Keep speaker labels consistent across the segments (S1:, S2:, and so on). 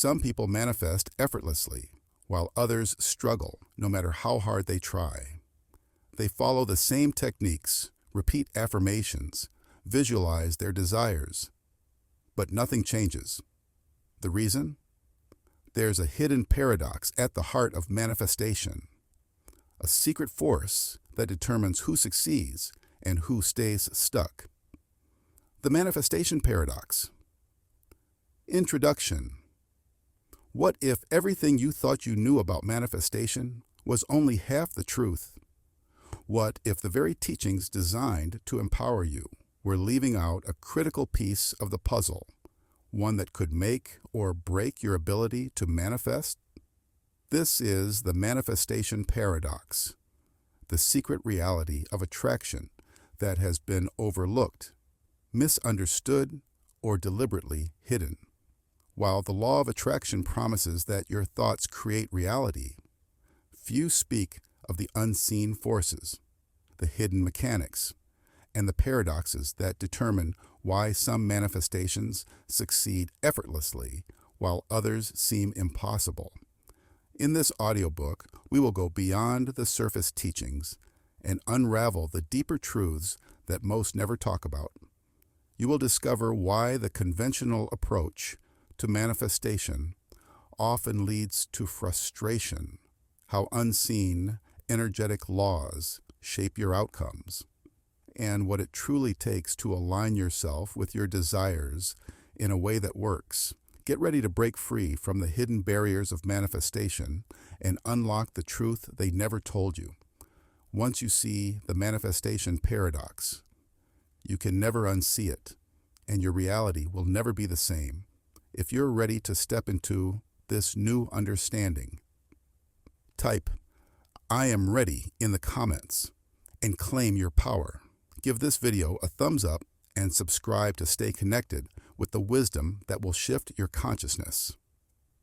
S1: Some people manifest effortlessly, while others struggle no matter how hard they try. They follow the same techniques, repeat affirmations, visualize their desires, but nothing changes. The reason? There's a hidden paradox at the heart of manifestation, a secret force that determines who succeeds and who stays stuck. The manifestation paradox. Introduction. What if everything you thought you knew about manifestation was only half the truth? What if the very teachings designed to empower you were leaving out a critical piece of the puzzle, one that could make or break your ability to manifest? This is the manifestation paradox, the secret reality of attraction that has been overlooked, misunderstood, or deliberately hidden. While the law of attraction promises that your thoughts create reality, few speak of the unseen forces, the hidden mechanics, and the paradoxes that determine why some manifestations succeed effortlessly while others seem impossible. In this audiobook, we will go beyond the surface teachings and unravel the deeper truths that most never talk about. You will discover why the conventional approach to manifestation often leads to frustration, how unseen, energetic laws shape your outcomes, and what it truly takes to align yourself with your desires in a way that works. Get ready to break free from the hidden barriers of manifestation and unlock the truth they never told you. Once you see the manifestation paradox, you can never unsee it, and your reality will never be the same. If you're ready to step into this new understanding, type "I am ready" in the comments and claim your power. Give this video a thumbs up and subscribe to stay connected with the wisdom that will shift your consciousness.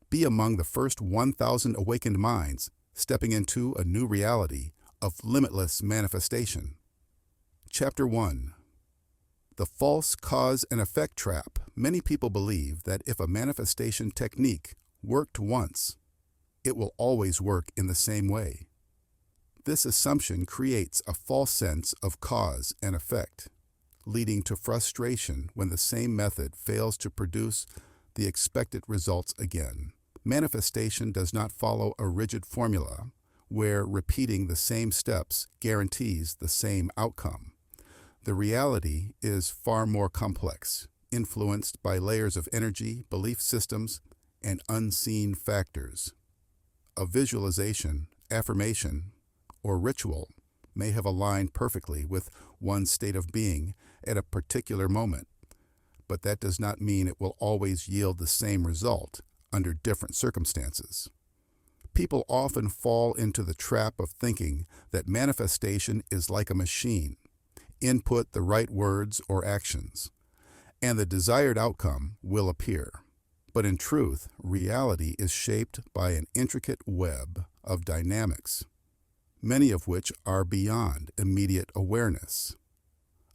S1: Be among the first 1,000 awakened minds stepping into a new reality of limitless manifestation. Chapter 1. The false cause and effect trap. Many people believe that if a manifestation technique worked once, it will always work in the same way. This assumption creates a false sense of cause and effect, leading to frustration when the same method fails to produce the expected results again. Manifestation does not follow a rigid formula where repeating the same steps guarantees the same outcome. The reality is far more complex, influenced by layers of energy, belief systems, and unseen factors. A visualization, affirmation, or ritual may have aligned perfectly with one's state of being at a particular moment, but that does not mean it will always yield the same result under different circumstances. People often fall into the trap of thinking that manifestation is like a machine. Input the right words or actions, and the desired outcome will appear. But in truth, reality is shaped by an intricate web of dynamics, many of which are beyond immediate awareness.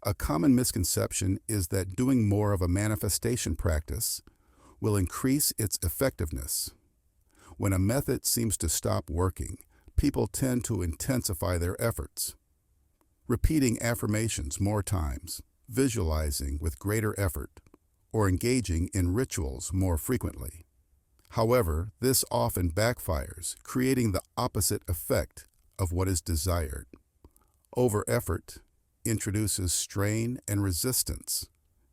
S1: A common misconception is that doing more of a manifestation practice will increase its effectiveness. When a method seems to stop working, people tend to intensify their efforts, repeating affirmations more times, visualizing with greater effort, or engaging in rituals more frequently. However, this often backfires, creating the opposite effect of what is desired. Over-effort introduces strain and resistance,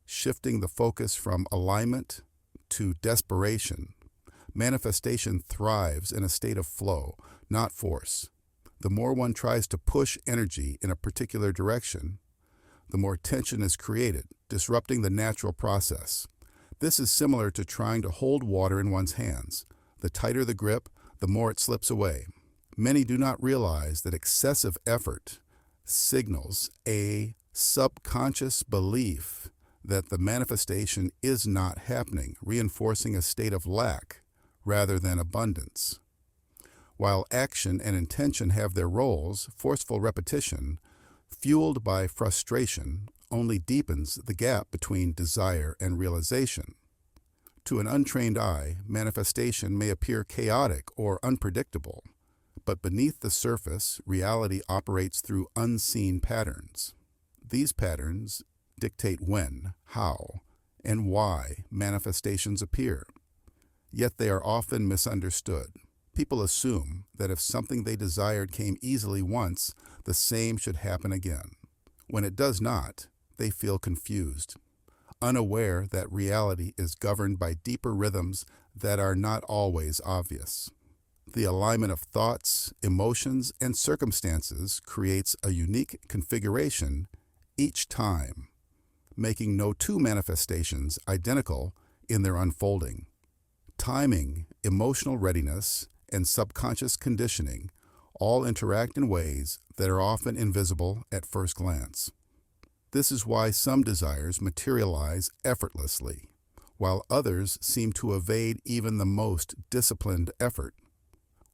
S1: shifting the focus from alignment to desperation. Manifestation thrives in a state of flow, not force. The more one tries to push energy in a particular direction, the more tension is created, disrupting the natural process. This is similar to trying to hold water in one's hands. The tighter the grip, the more it slips away. Many do not realize that excessive effort signals a subconscious belief that the manifestation is not happening, reinforcing a state of lack rather than abundance. While action and intention have their roles, forceful repetition, fueled by frustration, only deepens the gap between desire and realization. To an untrained eye, manifestation may appear chaotic or unpredictable, but beneath the surface, reality operates through unseen patterns. These patterns dictate when, how, and why manifestations appear. Yet they are often misunderstood. People assume that if something they desired came easily once, the same should happen again. When it does not, they feel confused, unaware that reality is governed by deeper rhythms that are not always obvious. The alignment of thoughts, emotions, and circumstances creates a unique configuration each time, making no two manifestations identical in their unfolding. Timing, emotional readiness, and subconscious conditioning all interact in ways that are often invisible at first glance. This is why some desires materialize effortlessly, while others seem to evade even the most disciplined effort.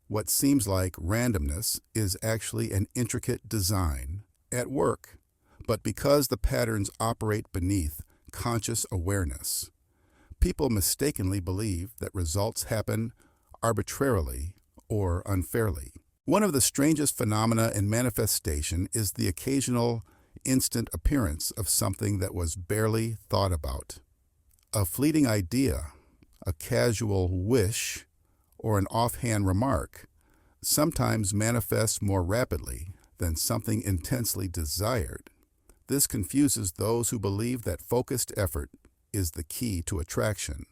S1: What seems like randomness is actually an intricate design at work, but because the patterns operate beneath conscious awareness, people mistakenly believe that results happen arbitrarily or unfairly. One of the strangest phenomena in manifestation is the occasional instant appearance of something that was barely thought about. A fleeting idea, a casual wish, or an offhand remark sometimes manifests more rapidly than something intensely desired. This confuses those who believe that focused effort is the key to attraction.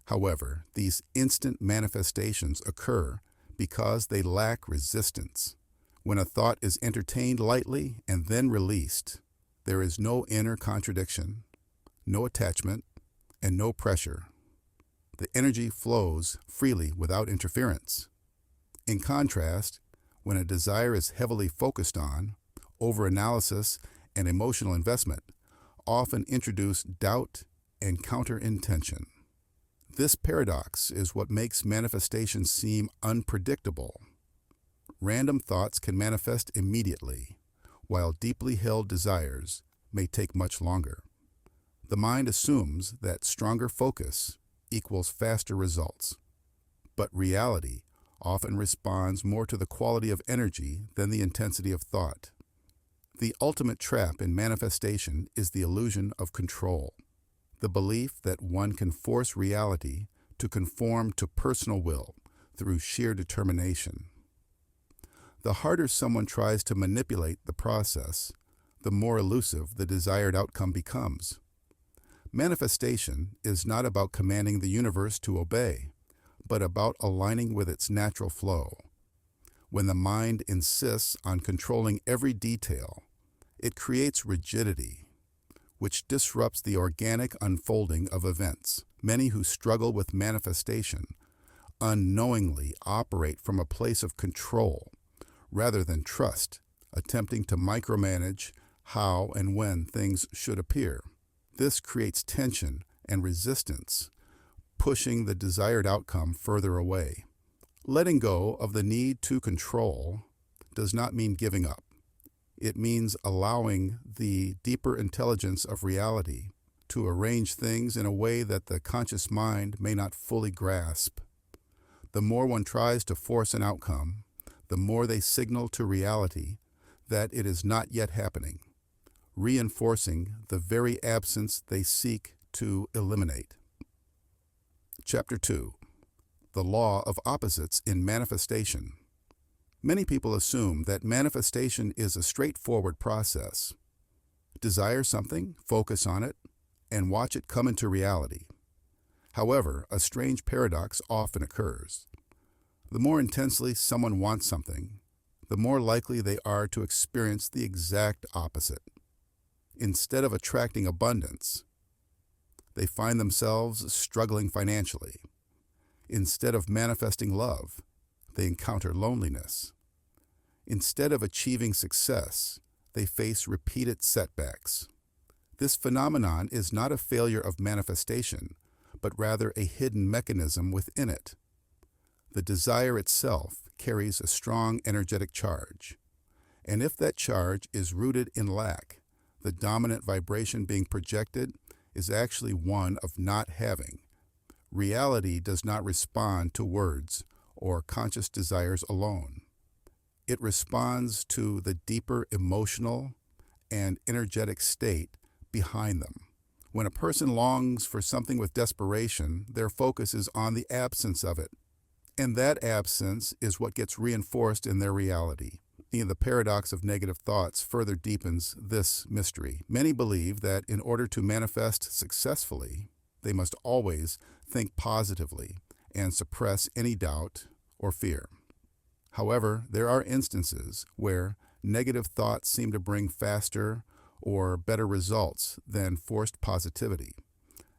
S1: However, these instant manifestations occur because they lack resistance. When a thought is entertained lightly and then released, there is no inner contradiction, no attachment, and no pressure. The energy flows freely without interference. In contrast, when a desire is heavily focused on, overanalysis and emotional investment often introduce doubt and counter-intention. This paradox is what makes manifestation seem unpredictable. Random thoughts can manifest immediately, while deeply held desires may take much longer. The mind assumes that stronger focus equals faster results, but reality often responds more to the quality of energy than the intensity of thought. The ultimate trap in manifestation is the illusion of control, the belief that one can force reality to conform to personal will through sheer determination. The harder someone tries to manipulate the process, the more elusive the desired outcome becomes. Manifestation is not about commanding the universe to obey, but about aligning with its natural flow. When the mind insists on controlling every detail, it creates rigidity, which disrupts the organic unfolding of events. Many who struggle with manifestation unknowingly operate from a place of control rather than trust, attempting to micromanage how and when things should appear. This creates tension and resistance, pushing the desired outcome further away. Letting go of the need to control does not mean giving up. It means allowing the deeper intelligence of reality to arrange things in a way that the conscious mind may not fully grasp. The more one tries to force an outcome, the more they signal to reality that it is not yet happening, reinforcing the very absence they seek to eliminate. Chapter 2. The Law of Opposites in Manifestation. Many people assume that manifestation is a straightforward process. Desire something, focus on it, and watch it come into reality. However, a strange paradox often occurs. The more intensely someone wants something, the more likely they are to experience the exact opposite. Instead of attracting abundance, they find themselves struggling financially. Instead of manifesting love, they encounter loneliness. Instead of achieving success, they face repeated setbacks. This phenomenon is not a failure of manifestation, but rather a hidden mechanism within it. The desire itself carries a strong energetic charge, and if that charge is rooted in lack, the dominant vibration being projected is actually one of not having, Reality does not respond to words or conscious desires alone. It responds to the deeper emotional and energetic state behind them. When a person longs for something with desperation, their focus is on the absence of it. And that absence is what gets reinforced in their reality. The paradox of negative thoughts further deepens this mystery. Many believe that in order to manifest successfully, they must always think positively and suppress any doubt or fear. However, there are instances where negative thoughts seem to bring faster or better results than forced positivity.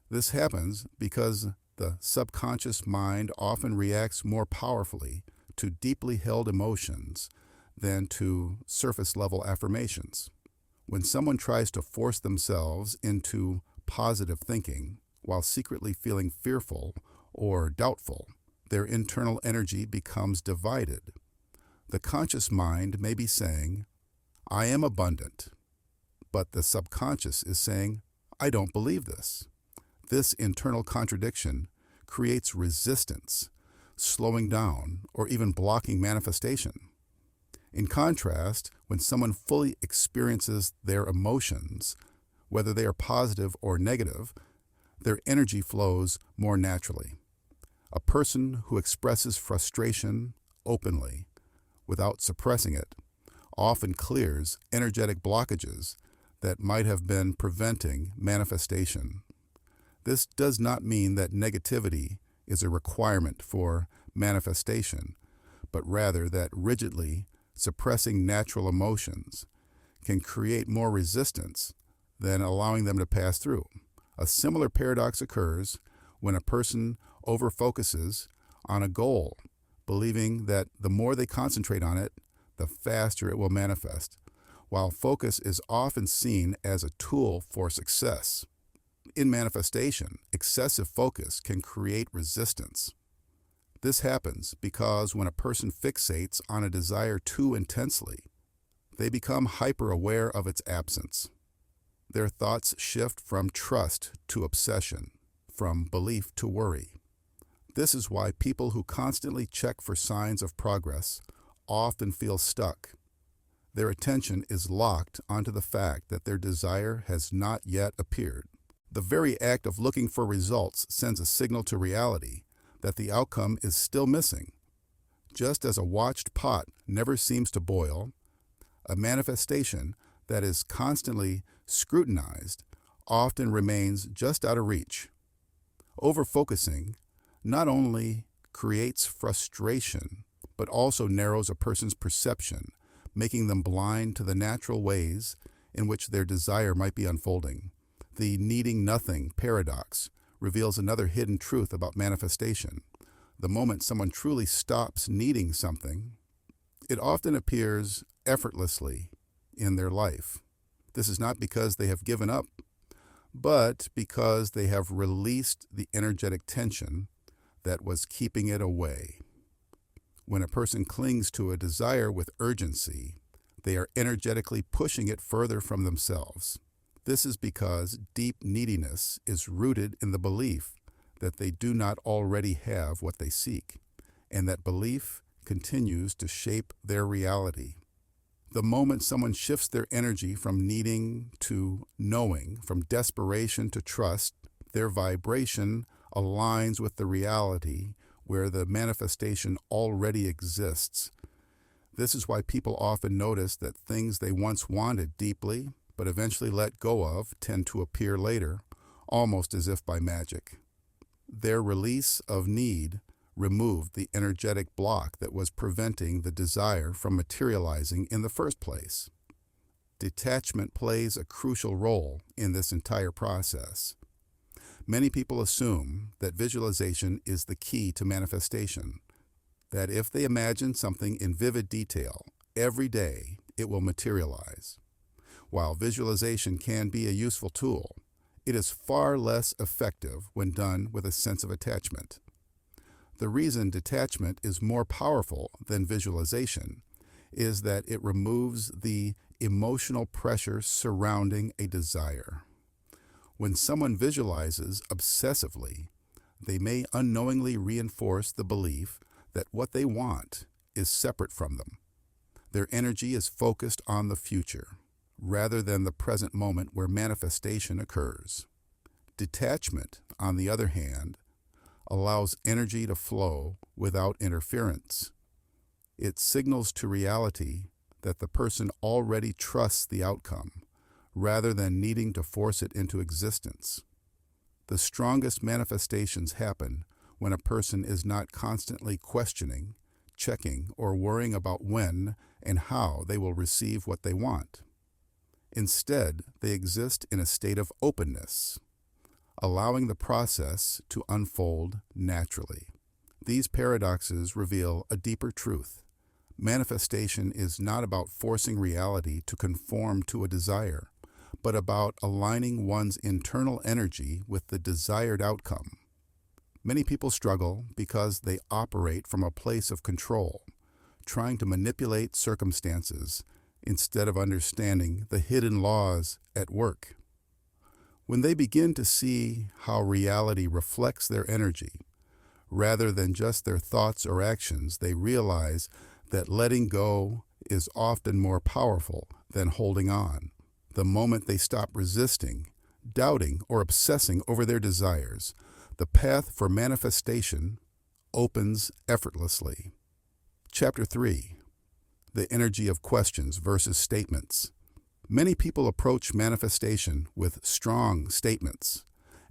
S1: This happens because the subconscious mind often reacts more powerfully to deeply held emotions than to surface-level affirmations. When someone tries to force themselves into positive thinking while secretly feeling fearful or doubtful, their internal energy becomes divided. The conscious mind may be saying, "I am abundant," but the subconscious is saying, "I don't believe this." This internal contradiction creates resistance, slowing down or even blocking manifestation. In contrast, when someone fully experiences their emotions, whether they are positive or negative, their energy flows more naturally. A person who expresses frustration openly, without suppressing it, often clears energetic blockages that might have been preventing manifestation. This does not mean that negativity is a requirement for manifestation, but rather that rigidly suppressing natural emotions can create more resistance than allowing them to pass through. A similar paradox occurs when a person overfocuses on a goal, believing that the more they concentrate on it, the faster it will manifest. While focus is often seen as a tool for success, in manifestation, excessive focus can create resistance. This happens because when a person fixates on a desire too intensely, they become hyper-aware of its absence. Their thoughts shift from trust to obsession, from belief to worry. This is why people who constantly check for signs of progress often feel stuck. Their attention is locked onto the fact that their desire has not yet appeared. The very act of looking for results sends a signal to reality that the outcome is still missing. Just as a watched pot never seems to boil, a manifestation that is constantly scrutinized often remains just out of reach. Overfocusing not only creates frustration, but also narrows a person's perception, making them blind to the natural ways in which their desire might be unfolding. The needing nothing paradox reveals another hidden truth about manifestation. The moment someone truly stops needing something, it often appears effortlessly in their life. This is not because they have given up, but because they have released the energetic tension that was keeping it away. When a person clings to a desire with urgency, they are energetically pushing it further from themselves. This is because deep neediness is rooted in the belief that they do not already have what they seek, and that belief continues to shape their reality. The moment someone shifts their energy from needing to knowing, from desperation to trust, their vibration aligns with the reality where the manifestation already exists. This is why people often notice that things they once wanted deeply, but eventually let go of, tend to appear later, almost as if by magic. Their release of need removed the energetic block that was preventing the desire from materializing in the first place. Detachment plays a crucial role in this entire process. Many people assume that visualization is the key to manifestation, that if they imagine something in vivid detail every day, it will materialize. While visualization can be a useful tool, it is far less effective when done with a sense of attachment. The reason detachment is more powerful than visualization is that it removes the emotional pressure surrounding a desire. When someone visualizes obsessively, They may unknowingly reinforce the belief that what they want is separate from them. Their energy is focused on the future, rather than the present moment where manifestation occurs. Detachment, on the other hand, allows energy to flow without interference. It signals to reality that the person already trusts the outcome, rather than needing to force it into existence. The strongest manifestations happen when a person is not constantly questioning, checking, or worrying about when and how they will receive what they want. Instead, they exist in a state of openness, allowing the process to unfold naturally. These paradoxes reveal a deeper truth. Manifestation is not about forcing reality to conform to a desire, but about aligning one's internal energy with the desired outcome. Many people struggle because they operate from a place of control, trying to manipulate circumstances instead of understanding the hidden laws at work. When they begin to see how reality reflects their energy, rather than just their thoughts or actions, they realize that letting go is often more powerful than holding on. The moment they stop resisting, doubting, or obsessing over their desires, the path for manifestation opens effortlessly. Chapter 3. The energy of questions versus statements. Many people approach manifestation with strong statements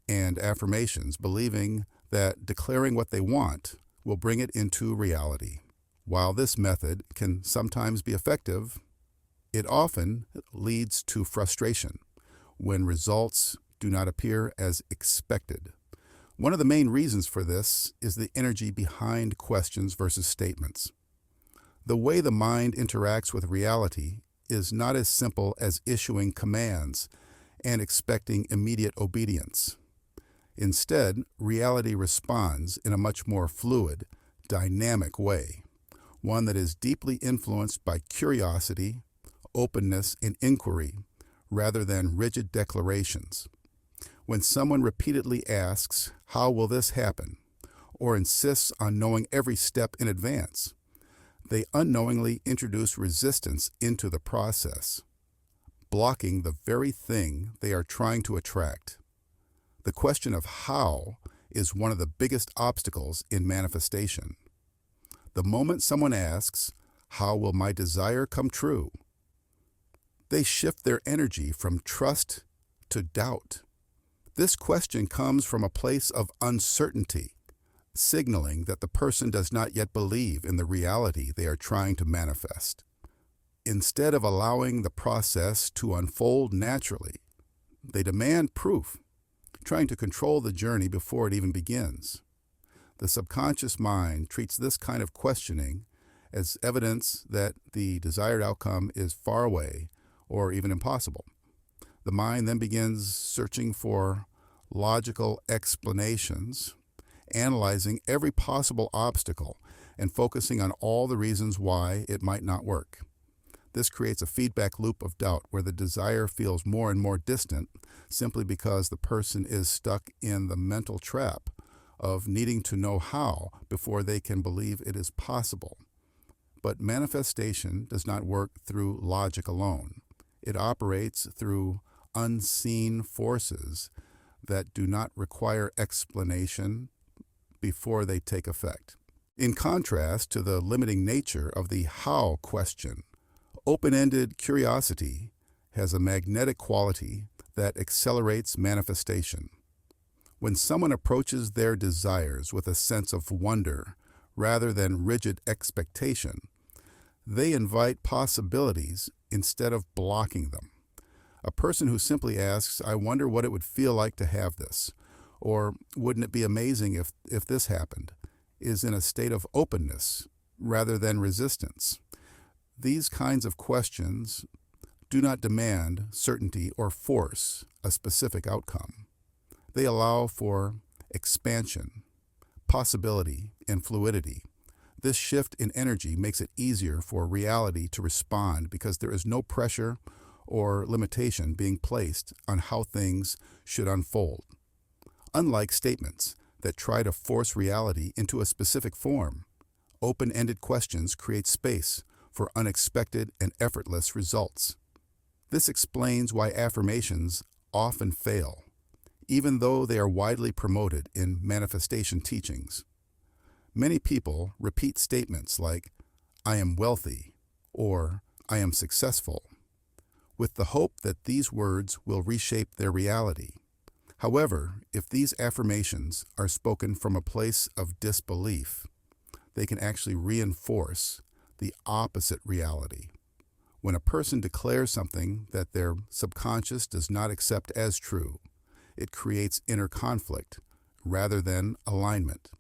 S1: and affirmations, believing that declaring what they want will bring it into reality. While this method can sometimes be effective, it often leads to frustration when results do not appear as expected. One of the main reasons for this is the energy behind questions versus statements. The way the mind interacts with reality is not as simple as issuing commands and expecting immediate obedience. Instead, reality responds in a much more fluid, dynamic way, one that is deeply influenced by curiosity, openness, and inquiry, rather than rigid declarations. When someone repeatedly asks, "How will this happen?" or insists on knowing every step in advance, they unknowingly introduce resistance into the process, blocking the very thing they are trying to attract. The question of how is one of the biggest obstacles in manifestation. The moment someone asks, "How will my desire come true?" they shift their energy from trust to doubt. This question comes from a place of uncertainty, signaling that the person does not yet believe in the reality they are trying to manifest. Instead of allowing the process to unfold naturally, they demand proof, trying to control the journey before it even begins. The subconscious mind treats this kind of questioning as evidence that the desired outcome is far away or even impossible. The mind then begins searching for logical explanations, analyzing every possible obstacle, and focusing on all the reasons why it might not work. This creates a feedback loop of doubt where the desire feels more and more distant simply because the person is stuck in the mental trap of needing to know how before they can believe it is possible. But manifestation does not work through logic alone. It operates through unseen forces that do not require explanation before they take effect. In contrast to the limiting nature of the how question, open-ended curiosity has a magnetic quality that accelerates manifestation. When someone approaches their desires with a sense of wonder rather than rigid expectation, they invite possibilities instead of blocking them. A person who simply asks, "I wonder what it would feel like to have this," or "Wouldn't it be amazing if this happened," is in a state of openness rather than resistance. These kinds of questions do not demand certainty or force a specific outcome. They allow for expansion, possibility, and fluidity. This shift in energy makes it easier for reality to respond because there is no pressure or limitation being placed on how things should unfold. Unlike statements that try to force reality into a specific form. Open-ended questions create space for unexpected and effortless results. This explains why affirmations often fail, even though they are widely promoted in manifestation teachings. Many people repeat statements like, "I am wealthy," or "I am successful," with the hope that these words will reshape their reality. However, if these affirmations are spoken from a place of disbelief, they can actually reinforce the opposite reality. When a person declares something that their subconscious does not accept as true, it creates inner conflict rather than alignment.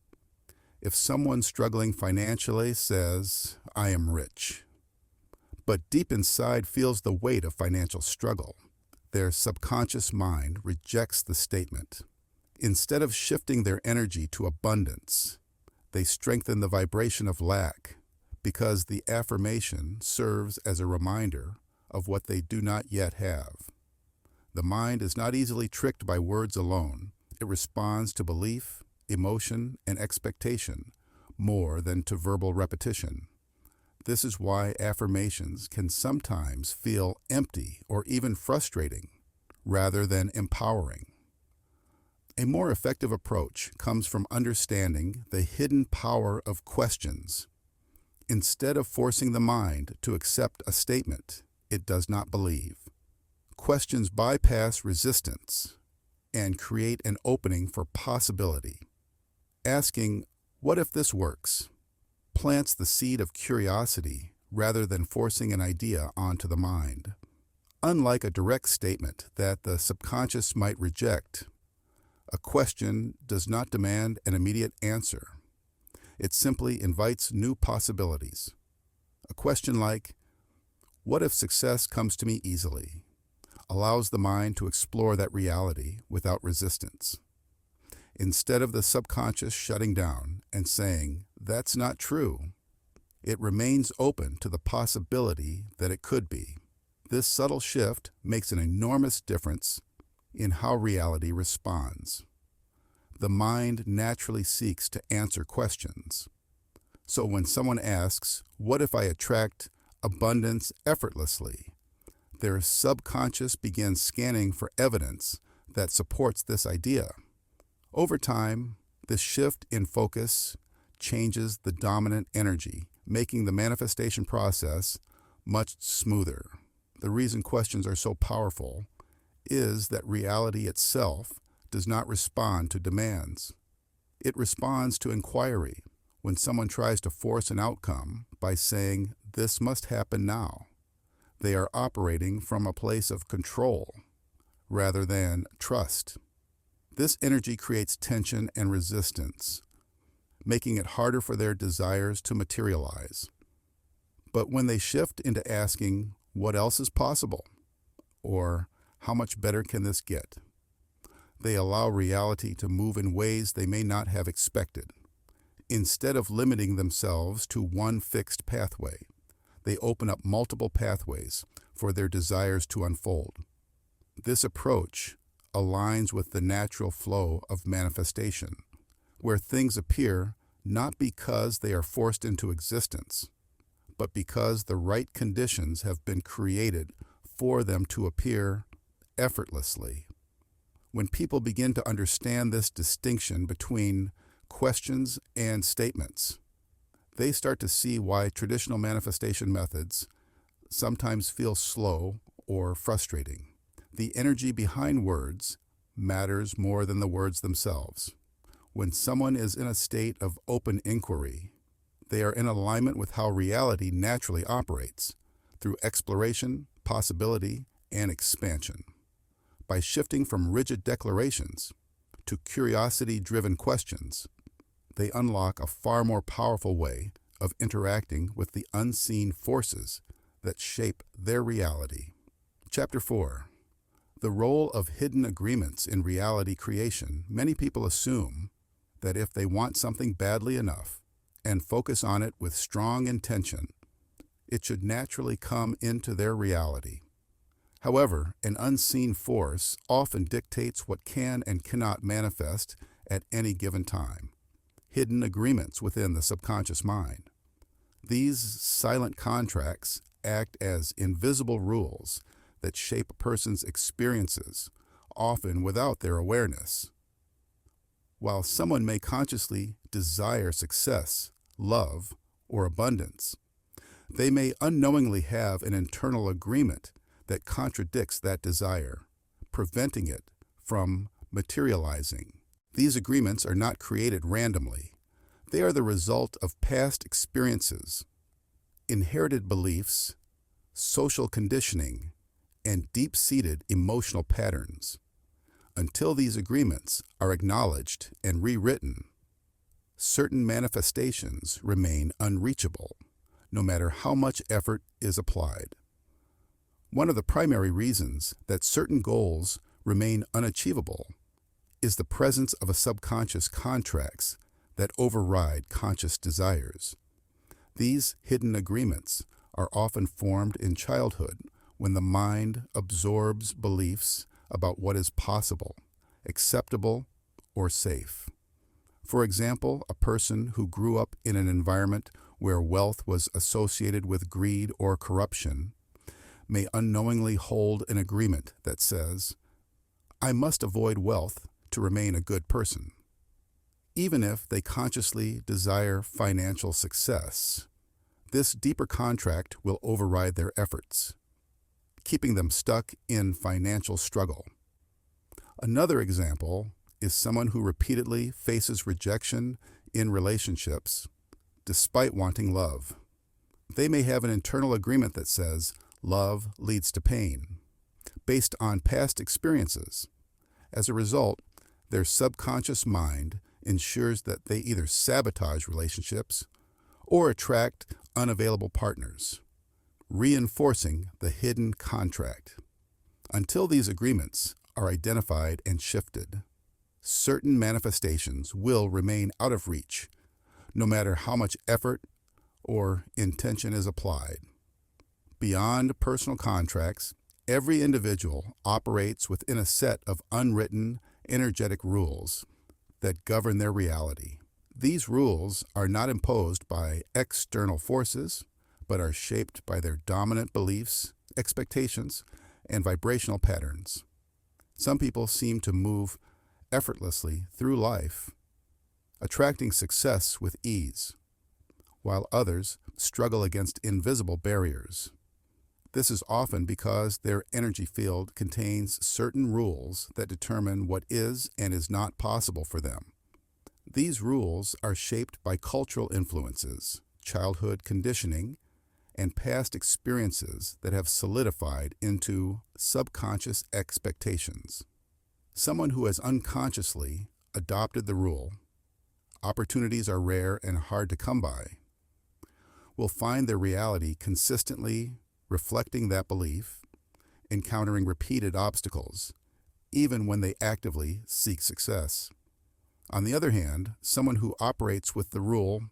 S1: If someone struggling financially says, "I am rich," but deep inside feels the weight of financial struggle, their subconscious mind rejects the statement. Instead of shifting their energy to abundance, they strengthen the vibration of lack because the affirmation serves as a reminder of what they do not yet have. The mind is not easily tricked by words alone. It responds to belief, emotion, and expectation more than to verbal repetition. This is why affirmations can sometimes feel empty or even frustrating, rather than empowering. A more effective approach comes from understanding the hidden power of questions. Instead of forcing the mind to accept a statement it does not believe, questions bypass resistance and create an opening for possibility. Asking, "What if this works?" plants the seed of curiosity rather than forcing an idea onto the mind. Unlike a direct statement that the subconscious might reject, a question does not demand an immediate answer. It simply invites new possibilities. A question like, "What if success comes to me easily?" allows the mind to explore that reality without resistance. Instead of the subconscious shutting down and saying, "That's not true," it remains open to the possibility that it could be. This subtle shift makes an enormous difference in how reality responds. The mind naturally seeks to answer questions. So when someone asks, "What if I attract abundance effortlessly?" their subconscious begins scanning for evidence that supports this idea. Over time, this shift in focus changes the dominant energy, making the manifestation process much smoother. The reason questions are so powerful is that reality itself does not respond to demands. It responds to inquiry. When someone tries to force an outcome by saying, "This must happen now," they are operating from a place of control rather than trust. This energy creates tension and resistance, making it harder for their desires to materialize. But when they shift into asking, "What else is possible?" or "How much better can this get?" they allow reality to move in ways they may not have expected. Instead of limiting themselves to one fixed pathway, they open up multiple pathways for their desires to unfold. This approach aligns with the natural flow of manifestation, where things appear not because they are forced into existence, but because the right conditions have been created for them to appear effortlessly. When people begin to understand this distinction between questions and statements, they start to see why traditional manifestation methods sometimes feel slow or frustrating. The energy behind words matters more than the words themselves. When someone is in a state of open inquiry, they are in alignment with how reality naturally operates, through exploration, possibility, and expansion. By shifting from rigid declarations to curiosity-driven questions, they unlock a far more powerful way of interacting with the unseen forces that shape their reality. Chapter 4. The role of hidden agreements in reality creation. Many people assume that if they want something badly enough and focus on it with strong intention, it should naturally come into their reality. However, an unseen force often dictates what can and cannot manifest at any given time, hidden agreements within the subconscious mind. These silent contracts act as invisible rules that shape a person's experiences, often without their awareness. While someone may consciously desire success, love, or abundance, they may unknowingly have an internal agreement that contradicts that desire, preventing it from materializing. These agreements are not created randomly. They are the result of past experiences, inherited beliefs, social conditioning, and deep-seated emotional patterns. Until these agreements are acknowledged and rewritten, certain manifestations remain unreachable, no matter how much effort is applied. One of the primary reasons that certain goals remain unachievable is the presence of subconscious contracts that override conscious desires. These hidden agreements are often formed in childhood when the mind absorbs beliefs about what is possible, acceptable, or safe. For example, a person who grew up in an environment where wealth was associated with greed or corruption may unknowingly hold an agreement that says, "I must avoid wealth to remain a good person." Even if they consciously desire financial success, this deeper contract will override their efforts, keeping them stuck in financial struggle. Another example is someone who repeatedly faces rejection in relationships despite wanting love. They may have an internal agreement that says love leads to pain, based on past experiences. As a result, their subconscious mind ensures that they either sabotage relationships or attract unavailable partners, reinforcing the hidden contract. Until these agreements are identified and shifted, certain manifestations will remain out of reach, no matter how much effort or intention is applied. Beyond personal contracts, every individual operates within a set of unwritten, energetic rules that govern their reality. These rules are not imposed by external forces, but are shaped by their dominant beliefs, expectations, and vibrational patterns. Some people seem to move effortlessly through life, attracting success with ease, while others struggle against invisible barriers. This is often because their energy field contains certain rules that determine what is and is not possible for them. These rules are shaped by cultural influences, childhood conditioning, and past experiences that have solidified into subconscious expectations. Someone who has unconsciously adopted the rule, "Opportunities are rare and hard to come by," will find their reality consistently reflecting that belief, encountering repeated obstacles, even when they actively seek success. On the other hand, someone who operates with the rule,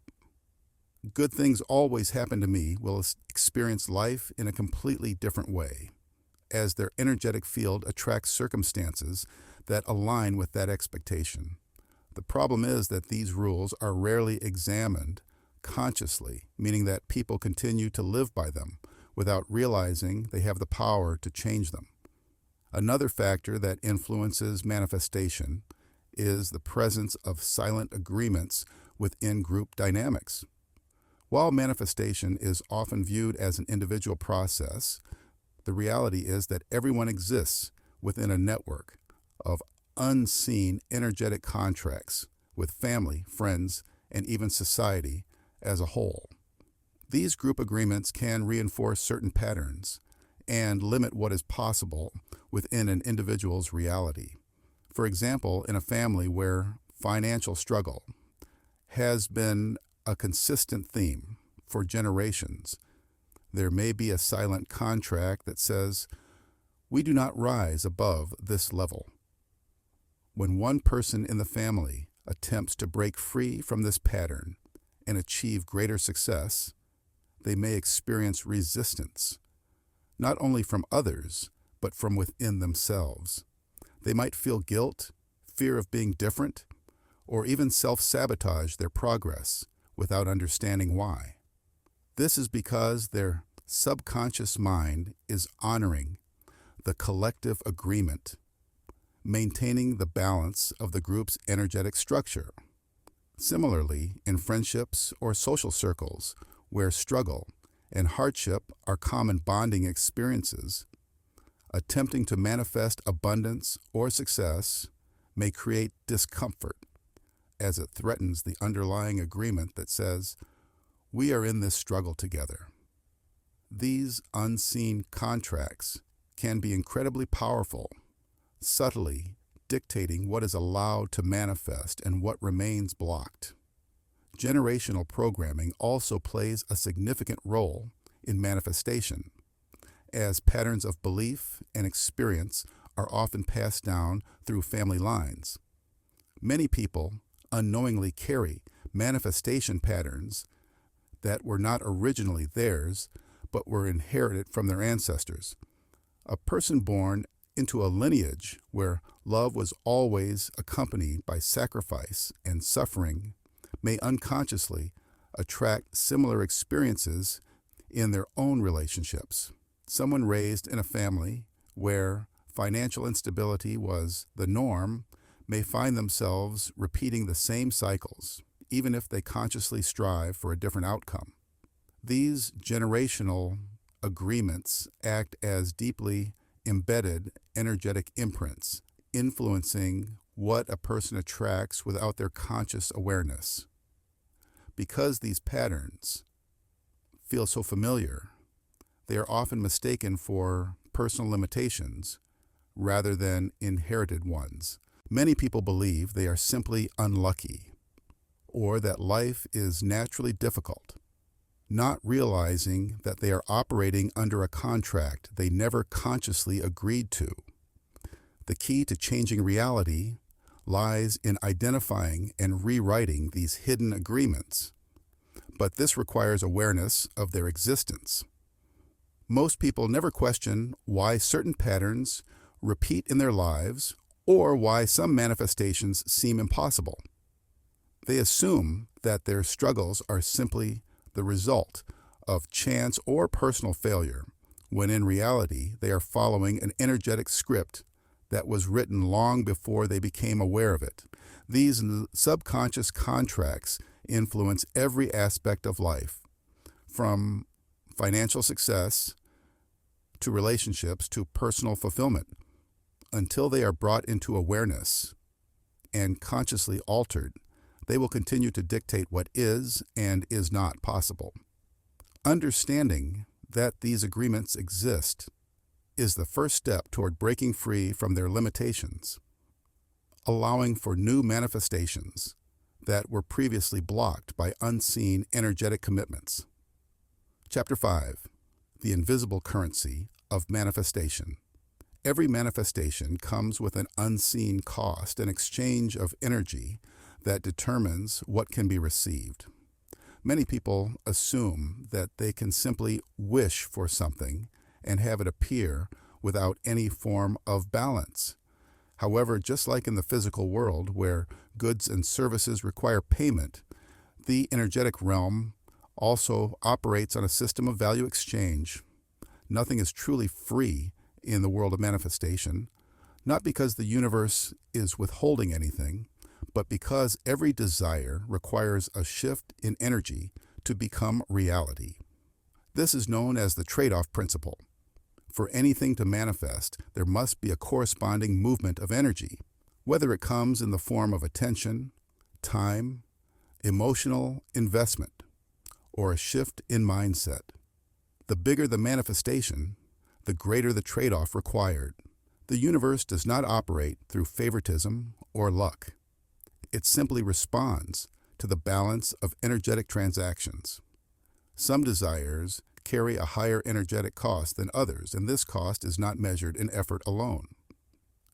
S1: "Good things always happen to me," will experience life in a completely different way, as their energetic field attracts circumstances that align with that expectation. The problem is that these rules are rarely examined consciously, meaning that people continue to live by them without realizing they have the power to change them. Another factor that influences manifestation is the presence of silent agreements within group dynamics. While manifestation is often viewed as an individual process, the reality is that everyone exists within a network of unseen energetic contracts with family, friends, and even society as a whole. These group agreements can reinforce certain patterns and limit what is possible within an individual's reality. For example, in a family where financial struggle has been a consistent theme for generations, there may be a silent contract that says, "We do not rise above this level." When one person in the family attempts to break free from this pattern and achieve greater success, they may experience resistance, not only from others, but from within themselves. They might feel guilt, fear of being different, or even self-sabotage their progress without understanding why. This is because their subconscious mind is honoring the collective agreement, maintaining the balance of the group's energetic structure. Similarly, in friendships or social circles where struggle and hardship are common bonding experiences, attempting to manifest abundance or success may create discomfort as it threatens the underlying agreement that says, "We are in this struggle together." These unseen contracts can be incredibly powerful, subtly dictating what is allowed to manifest and what remains blocked. Generational programming also plays a significant role in manifestation, as patterns of belief and experience are often passed down through family lines. Many people unknowingly carry manifestation patterns that were not originally theirs, but were inherited from their ancestors. A person born into a lineage where love was always accompanied by sacrifice and suffering may unconsciously attract similar experiences in their own relationships. Someone raised in a family where financial instability was the norm may find themselves repeating the same cycles, even if they consciously strive for a different outcome. These generational agreements act as deeply embedded energetic imprints, influencing what a person attracts without their conscious awareness. Because these patterns feel so familiar, they are often mistaken for personal limitations rather than inherited ones. Many people believe they are simply unlucky, or that life is naturally difficult, not realizing that they are operating under a contract they never consciously agreed to. The key to changing reality lies in identifying and rewriting these hidden agreements, but this requires awareness of their existence. Most people never question why certain patterns repeat in their lives or why some manifestations seem impossible. They assume that their struggles are simply the result of chance or personal failure, when in reality they are following an energetic script that was written long before they became aware of it. These subconscious contracts influence every aspect of life, from financial success to relationships to personal fulfillment. Until they are brought into awareness and consciously altered, they will continue to dictate what is and is not possible. Understanding that these agreements exist is the first step toward breaking free from their limitations, allowing for new manifestations that were previously blocked by unseen energetic commitments. Chapter 5. The Invisible Currency of Manifestation. Every manifestation comes with an unseen cost, an exchange of energy that determines what can be received. Many people assume that they can simply wish for something and have it appear without any form of balance. However, just like in the physical world where goods and services require payment, the energetic realm also operates on a system of value exchange. Nothing is truly free in the world of manifestation, not because the universe is withholding anything, but because every desire requires a shift in energy to become reality. This is known as the trade-off principle. For anything to manifest, there must be a corresponding movement of energy, whether it comes in the form of attention, time, emotional investment, or a shift in mindset. The bigger the manifestation, the greater the trade-off required. The universe does not operate through favoritism or luck. It simply responds to the balance of energetic transactions. Some desires carry a higher energetic cost than others, and this cost is not measured in effort alone.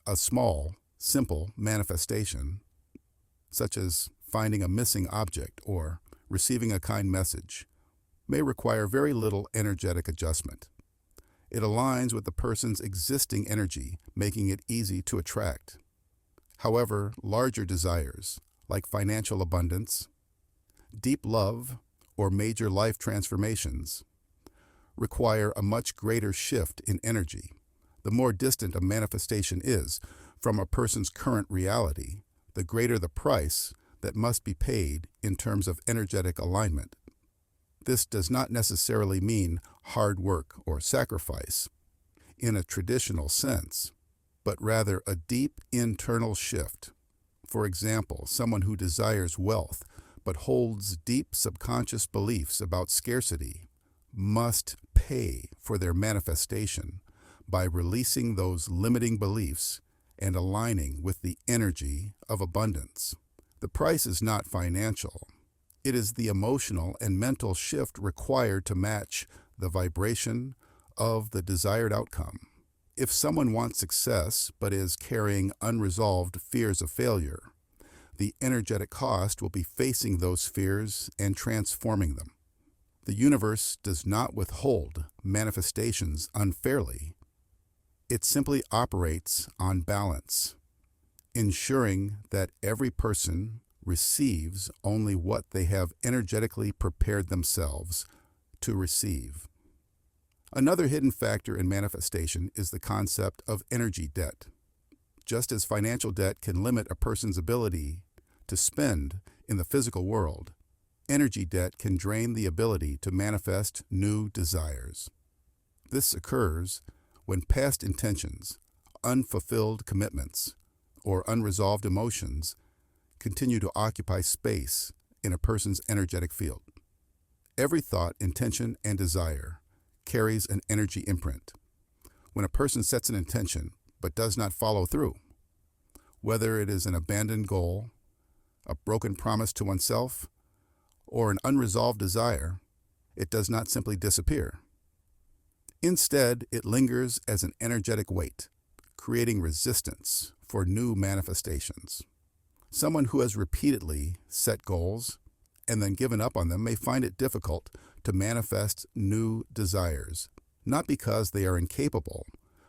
S1: A small, simple manifestation, such as finding a missing object or receiving a kind message, may require very little energetic adjustment. It aligns with the person's existing energy, making it easy to attract. However, larger desires, like financial abundance, deep love, or major life transformations, require a much greater shift in energy. The more distant a manifestation is from a person's current reality, the greater the price that must be paid in terms of energetic alignment. This does not necessarily mean hard work or sacrifice in a traditional sense, but rather a deep internal shift. For example, someone who desires wealth but holds deep subconscious beliefs about scarcity must pay for their manifestation by releasing those limiting beliefs and aligning with the energy of abundance. The price is not financial. It is the emotional and mental shift required to match the vibration of the desired outcome. If someone wants success but is carrying unresolved fears of failure, the energetic cost will be facing those fears and transforming them. The universe does not withhold manifestations unfairly. It simply operates on balance, ensuring that every person receives only what they have energetically prepared themselves to receive. Another hidden factor in manifestation is the concept of energy debt. Just as financial debt can limit a person's ability to spend in the physical world, energy debt can drain the ability to manifest new desires. This occurs when past intentions, unfulfilled commitments, or unresolved emotions continue to occupy space in a person's energetic field. Every thought, intention, and desire carries an energy imprint. When a person sets an intention but does not follow through, whether it is an abandoned goal, a broken promise to oneself, or an unresolved desire, it does not simply disappear. Instead, it lingers as an energetic weight, creating resistance for new manifestations. Someone who has repeatedly set goals and then given up on them may find it difficult to manifest new desires, not because they are incapable,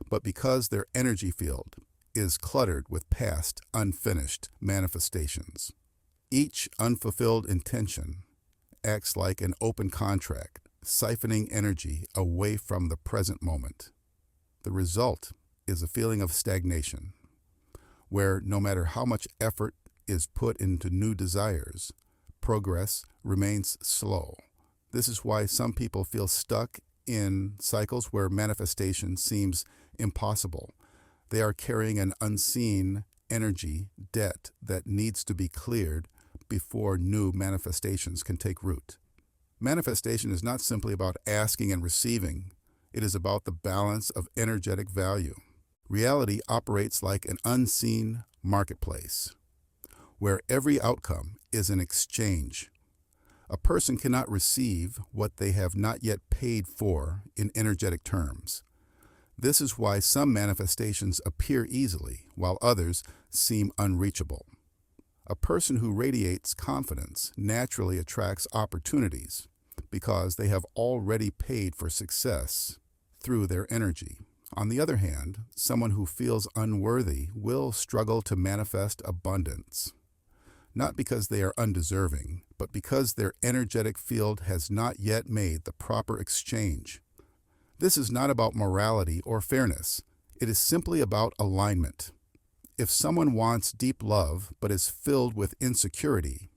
S1: but because their energy field is cluttered with past unfinished manifestations. Each unfulfilled intention acts like an open contract, siphoning energy away from the present moment. The result is a feeling of stagnation, where no matter how much effort is put into new desires, progress remains slow. This is why some people feel stuck in cycles where manifestation seems impossible. They are carrying an unseen energy debt that needs to be cleared before new manifestations can take root. Manifestation is not simply about asking and receiving. It is about the balance of energetic value. Reality operates like an unseen marketplace, where every outcome is an exchange. A person cannot receive what they have not yet paid for in energetic terms. This is why some manifestations appear easily, while others seem unreachable. A person who radiates confidence naturally attracts opportunities because they have already paid for success through their energy. On the other hand, someone who feels unworthy will struggle to manifest abundance, not because they are undeserving, but because their energetic field has not yet made the proper exchange. This is not about morality or fairness. It is simply about alignment. If someone wants deep love but is filled with insecurity,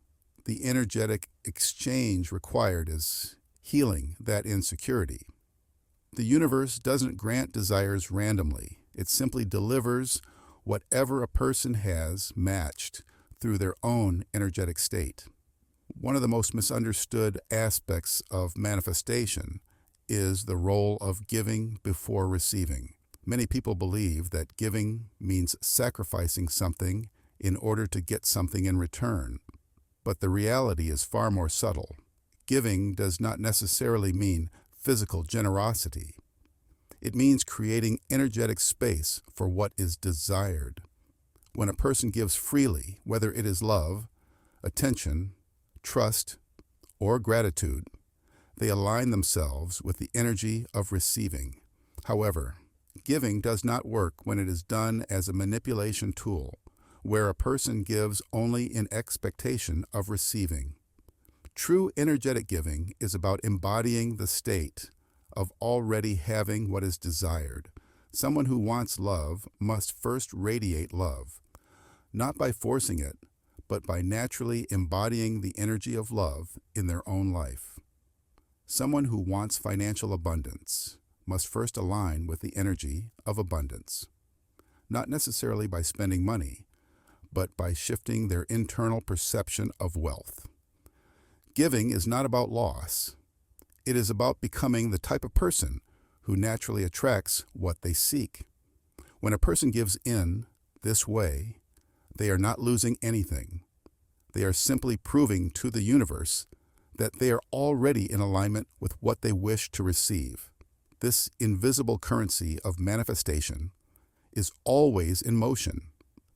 S1: the energetic exchange required is healing that insecurity. The universe doesn't grant desires randomly. It simply delivers whatever a person has matched through their own energetic state. One of the most misunderstood aspects of manifestation is the role of giving before receiving. Many people believe that giving means sacrificing something in order to get something in return. But the reality is far more subtle. Giving does not necessarily mean physical generosity. It means creating energetic space for what is desired. When a person gives freely, whether it is love, attention, trust, or gratitude, they align themselves with the energy of receiving. However, giving does not work when it is done as a manipulation tool where a person gives only in expectation of receiving. True energetic giving is about embodying the state of already having what is desired. Someone who wants love must first radiate love, not by forcing it, but by naturally embodying the energy of love in their own life. Someone who wants financial abundance must first align with the energy of abundance, not necessarily by spending money, but by shifting their internal perception of wealth. Giving is not about loss. It is about becoming the type of person who naturally attracts what they seek. When a person gives in this way, they are not losing anything. They are simply proving to the universe that they are already in alignment with what they wish to receive. This invisible currency of manifestation is always in motion,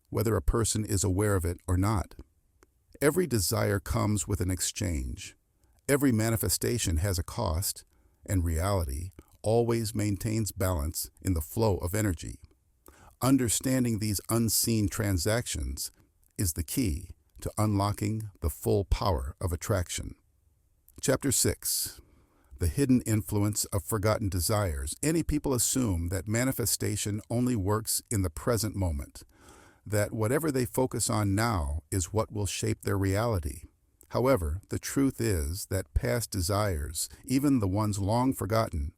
S1: whether a person is aware of it or not. Every desire comes with an exchange. Every manifestation has a cost, and reality always maintains balance in the flow of energy. Understanding these unseen transactions is the key to unlocking the full power of attraction. Chapter 6. The hidden influence of forgotten desires. Any people assume that manifestation only works in the present moment, that whatever they focus on now is what will shape their reality. However, the truth is that past desires, even the ones long forgotten,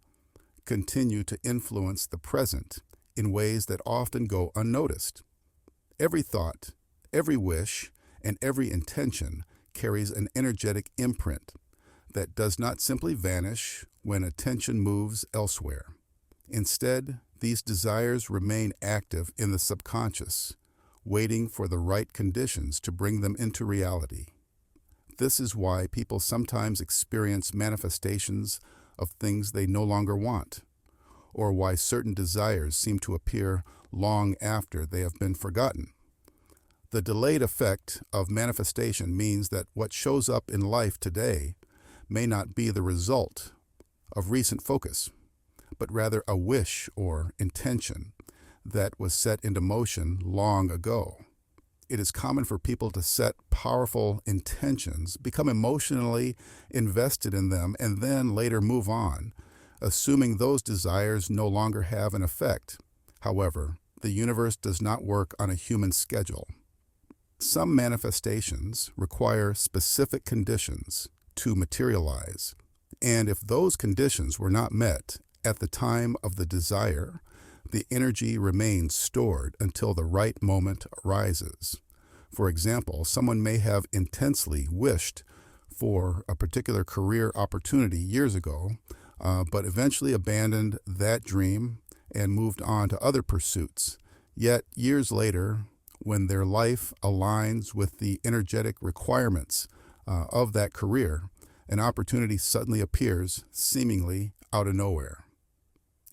S1: continue to influence the present in ways that often go unnoticed. Every thought, every wish, and every intention carries an energetic imprint that does not simply vanish when attention moves elsewhere. Instead, these desires remain active in the subconscious, waiting for the right conditions to bring them into reality. This is why people sometimes experience manifestations of things they no longer want, or why certain desires seem to appear long after they have been forgotten. The delayed effect of manifestation means that what shows up in life today may not be the result of recent focus, but rather a wish or intention that was set into motion long ago. It is common for people to set powerful intentions, become emotionally invested in them, and then later move on, assuming those desires no longer have an effect. However, the universe does not work on a human schedule. Some manifestations require specific conditions to materialize, and if those conditions were not met at the time of the desire, the energy remains stored until the right moment arises. For example, someone may have intensely wished for a particular career opportunity years ago, but eventually abandoned that dream and moved on to other pursuits. Yet, years later, when their life aligns with the energetic requirements of that career, an opportunity suddenly appears, seemingly out of nowhere.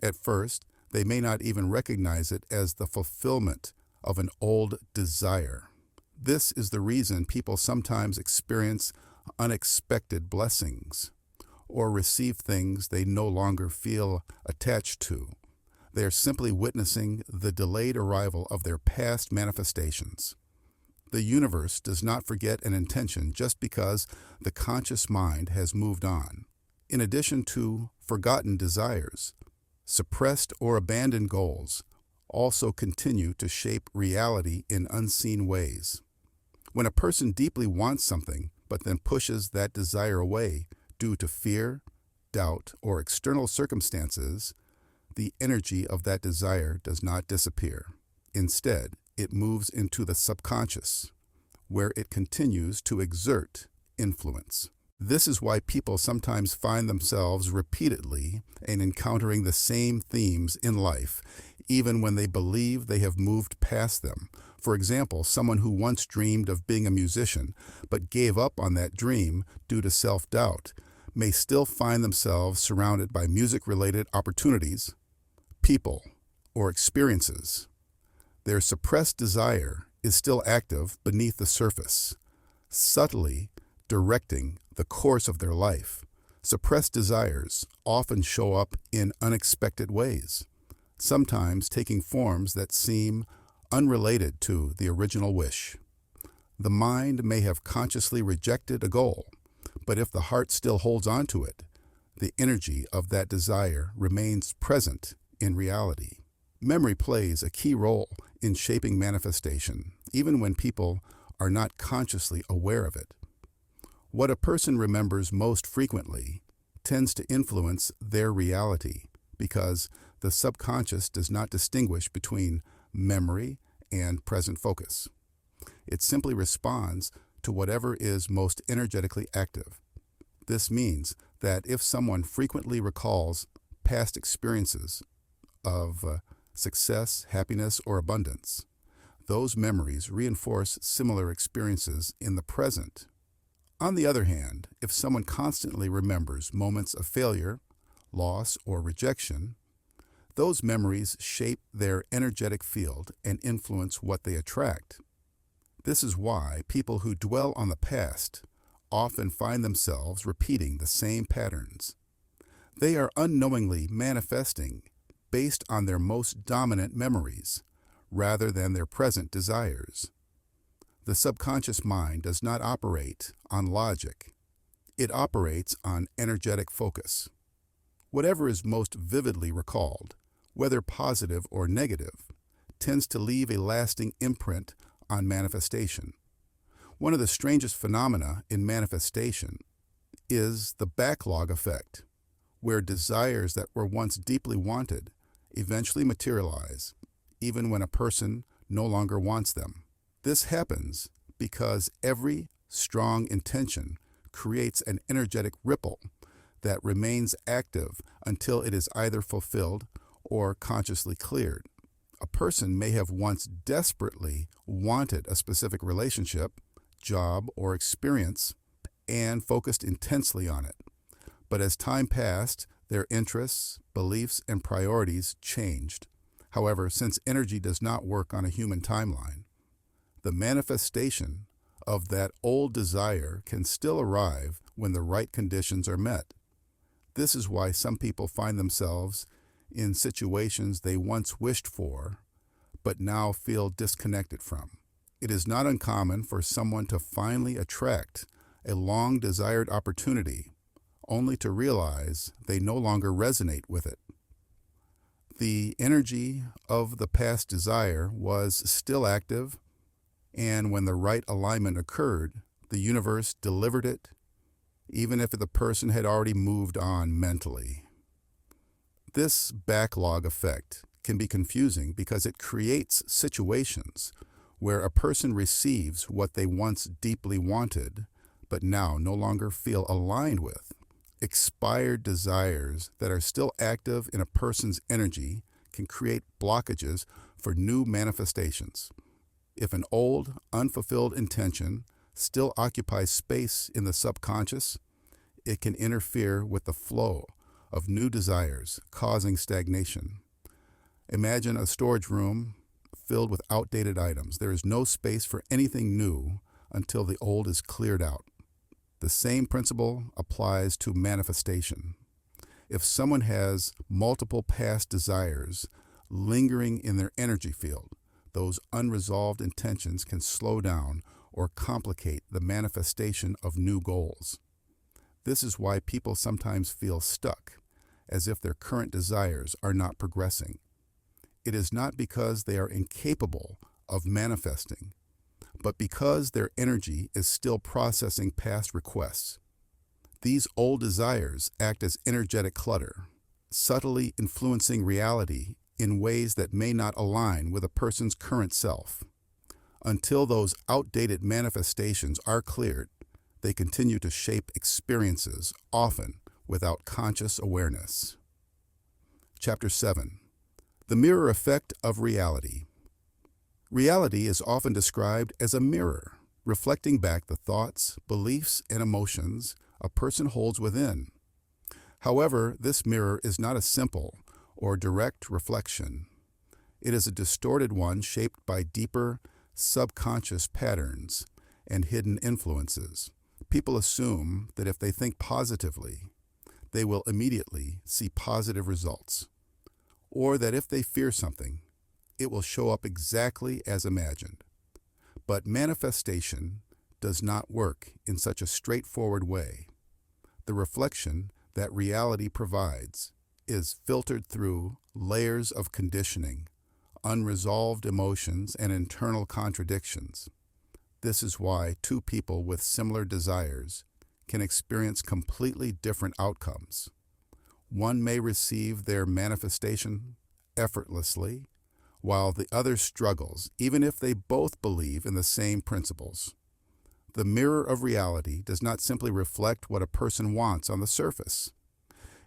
S1: At first, they may not even recognize it as the fulfillment of an old desire. This is the reason people sometimes experience unexpected blessings or receive things they no longer feel attached to. They are simply witnessing the delayed arrival of their past manifestations. The universe does not forget an intention just because the conscious mind has moved on. In addition to forgotten desires, suppressed or abandoned goals also continue to shape reality in unseen ways. When a person deeply wants something but then pushes that desire away due to fear, doubt, or external circumstances, the energy of that desire does not disappear. Instead, it moves into the subconscious, where it continues to exert influence. This is why people sometimes find themselves repeatedly and encountering the same themes in life, even when they believe they have moved past them. For example, someone who once dreamed of being a musician but gave up on that dream due to self-doubt may still find themselves surrounded by music-related opportunities, people, or experiences. Their suppressed desire is still active beneath the surface, subtly directing the course of their life. Suppressed desires often show up in unexpected ways, sometimes taking forms that seem unrelated to the original wish. The mind may have consciously rejected a goal, but if the heart still holds on to it, the energy of that desire remains present in reality. Memory plays a key role in shaping manifestation, even when people are not consciously aware of it. What a person remembers most frequently tends to influence their reality because the subconscious does not distinguish between memory and present focus. It simply responds to whatever is most energetically active. This means that if someone frequently recalls past experiences of success, happiness, or abundance, those memories reinforce similar experiences in the present. On the other hand, if someone constantly remembers moments of failure, loss, or rejection, those memories shape their energetic field and influence what they attract. This is why people who dwell on the past often find themselves repeating the same patterns. They are unknowingly manifesting based on their most dominant memories, rather than their present desires. The subconscious mind does not operate on logic. It operates on energetic focus. Whatever is most vividly recalled, whether positive or negative, tends to leave a lasting imprint on manifestation. One of the strangest phenomena in manifestation is the backlog effect, where desires that were once deeply wanted eventually materialize, even when a person no longer wants them. This happens because every strong intention creates an energetic ripple that remains active until it is either fulfilled or consciously cleared. A person may have once desperately wanted a specific relationship, job, or experience and focused intensely on it. But as time passed, their interests, beliefs, and priorities changed. However, since energy does not work on a human timeline, the manifestation of that old desire can still arrive when the right conditions are met. This is why some people find themselves in situations they once wished for, but now feel disconnected from. It is not uncommon for someone to finally attract a long-desired opportunity, only to realize they no longer resonate with it. The energy of the past desire was still active, and when the right alignment occurred, the universe delivered it, even if the person had already moved on mentally. This backlog effect can be confusing because it creates situations where a person receives what they once deeply wanted, but now no longer feel aligned with. Expired desires that are still active in a person's energy can create blockages for new manifestations. If an old, unfulfilled intention still occupies space in the subconscious, it can interfere with the flow of new desires, causing stagnation. Imagine a storage room filled with outdated items. There is no space for anything new until the old is cleared out. The same principle applies to manifestation. If someone has multiple past desires lingering in their energy field, those unresolved intentions can slow down or complicate the manifestation of new goals. This is why people sometimes feel stuck, as if their current desires are not progressing. It is not because they are incapable of manifesting, but because their energy is still processing past requests. These old desires act as energetic clutter, subtly influencing reality in ways that may not align with a person's current self. Until those outdated manifestations are cleared, they continue to shape experiences, often without conscious awareness. Chapter 7. The Mirror Effect of Reality. Reality is often described as a mirror, reflecting back the thoughts, beliefs, and emotions a person holds within. However, this mirror is not a simple or direct reflection. It is a distorted one shaped by deeper subconscious patterns and hidden influences. People assume that if they think positively, they will immediately see positive results, or that if they fear something, it will show up exactly as imagined. But manifestation does not work in such a straightforward way. The reflection that reality provides is filtered through layers of conditioning, unresolved emotions, and internal contradictions. This is why two people with similar desires can experience completely different outcomes. One may receive their manifestation effortlessly, while the other struggles, even if they both believe in the same principles. The mirror of reality does not simply reflect what a person wants on the surface.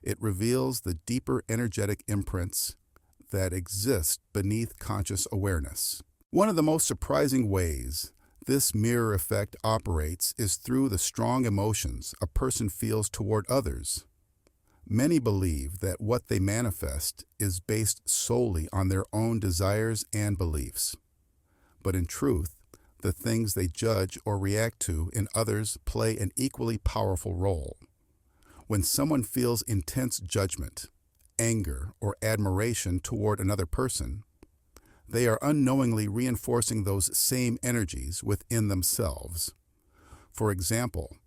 S1: It reveals the deeper energetic imprints that exist beneath conscious awareness. One of the most surprising ways this mirror effect operates is through the strong emotions a person feels toward others. Many believe that what they manifest is based solely on their own desires and beliefs. But in truth, the things they judge or react to in others play an equally powerful role. When someone feels intense judgment, anger, or admiration toward another person, they are unknowingly reinforcing those same energies within themselves. For example,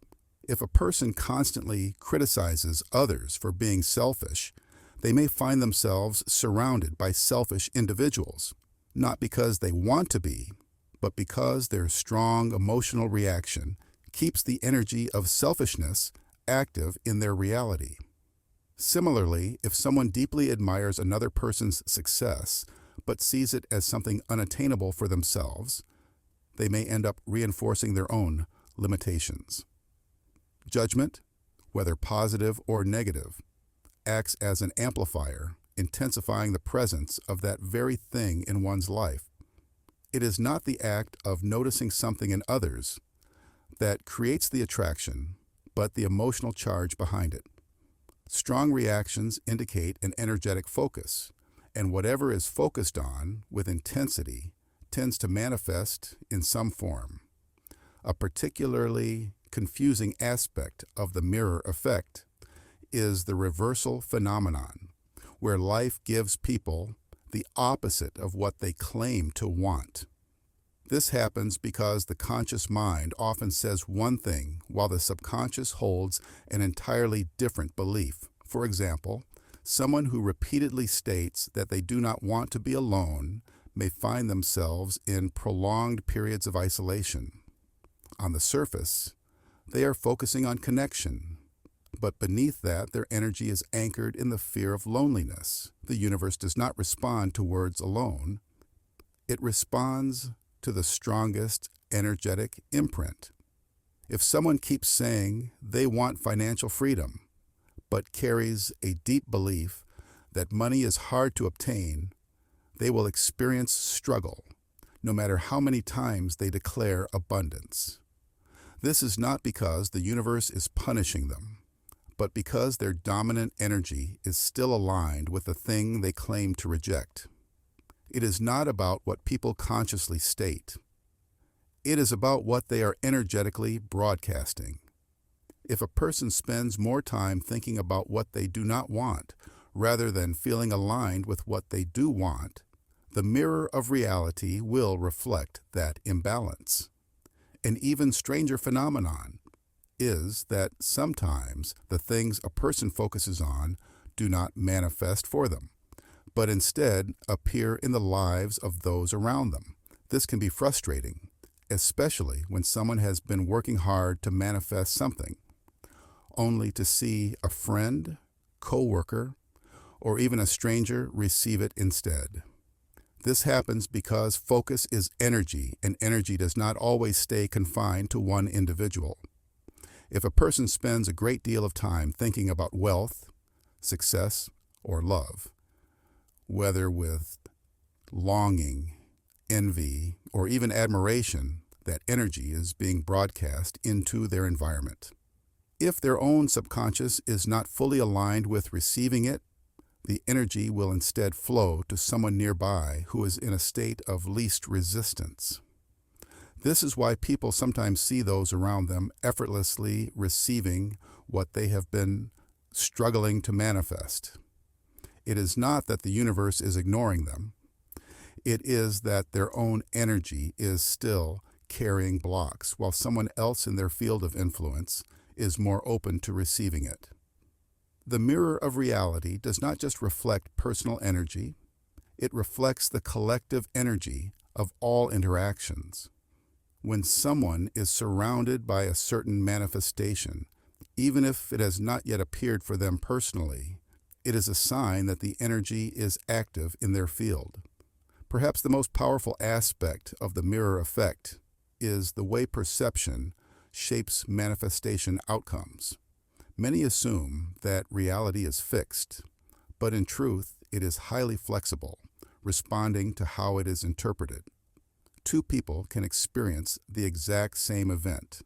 S1: if a person constantly criticizes others for being selfish, they may find themselves surrounded by selfish individuals, not because they want to be, but because their strong emotional reaction keeps the energy of selfishness active in their reality. Similarly, if someone deeply admires another person's success, but sees it as something unattainable for themselves, they may end up reinforcing their own limitations. Judgment, whether positive or negative, acts as an amplifier, intensifying the presence of that very thing in one's life. It is not the act of noticing something in others that creates the attraction, but the emotional charge behind it. Strong reactions indicate an energetic focus, and whatever is focused on with intensity tends to manifest in some form. A particularly confusing aspect of the mirror effect is the reversal phenomenon, where life gives people the opposite of what they claim to want. This happens because the conscious mind often says one thing while the subconscious holds an entirely different belief. For example, someone who repeatedly states that they do not want to be alone may find themselves in prolonged periods of isolation. On the surface, they are focusing on connection, but beneath that, their energy is anchored in the fear of loneliness. The universe does not respond to words alone. It responds to the strongest energetic imprint. If someone keeps saying they want financial freedom, but carries a deep belief that money is hard to obtain, they will experience struggle, no matter how many times they declare abundance. This is not because the universe is punishing them, but because their dominant energy is still aligned with the thing they claim to reject. It is not about what people consciously state. It is about what they are energetically broadcasting. If a person spends more time thinking about what they do not want, rather than feeling aligned with what they do want, the mirror of reality will reflect that imbalance. An even stranger phenomenon is that sometimes the things a person focuses on do not manifest for them, but instead appear in the lives of those around them. This can be frustrating, especially when someone has been working hard to manifest something, only to see a friend, coworker, or even a stranger receive it instead. This happens because focus is energy, and energy does not always stay confined to one individual. If a person spends a great deal of time thinking about wealth, success, or love, whether with longing, envy, or even admiration, that energy is being broadcast into their environment. If their own subconscious is not fully aligned with receiving it, the energy will instead flow to someone nearby who is in a state of least resistance. This is why people sometimes see those around them effortlessly receiving what they have been struggling to manifest. It is not that the universe is ignoring them. It is that their own energy is still carrying blocks, while someone else in their field of influence is more open to receiving it. The mirror of reality does not just reflect personal energy, it reflects the collective energy of all interactions. When someone is surrounded by a certain manifestation, even if it has not yet appeared for them personally, it is a sign that the energy is active in their field. Perhaps the most powerful aspect of the mirror effect is the way perception shapes manifestation outcomes. Many assume that reality is fixed, but in truth, it is highly flexible, responding to how it is interpreted. Two people can experience the exact same event,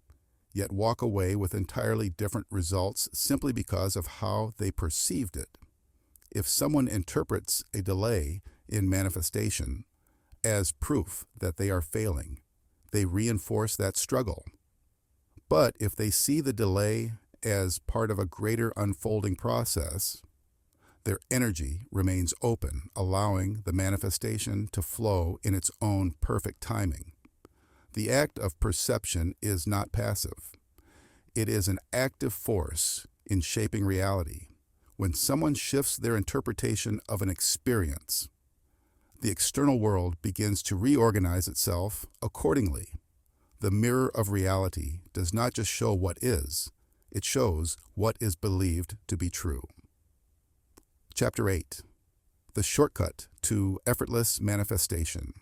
S1: yet walk away with entirely different results simply because of how they perceived it. If someone interprets a delay in manifestation as proof that they are failing, they reinforce that struggle. But if they see the delay as part of a greater unfolding process, their energy remains open, allowing the manifestation to flow in its own perfect timing. The act of perception is not passive. It is an active force in shaping reality. When someone shifts their interpretation of an experience, the external world begins to reorganize itself accordingly. The mirror of reality does not just show what is, it shows what is believed to be true. Chapter 8. The Shortcut to Effortless Manifestation.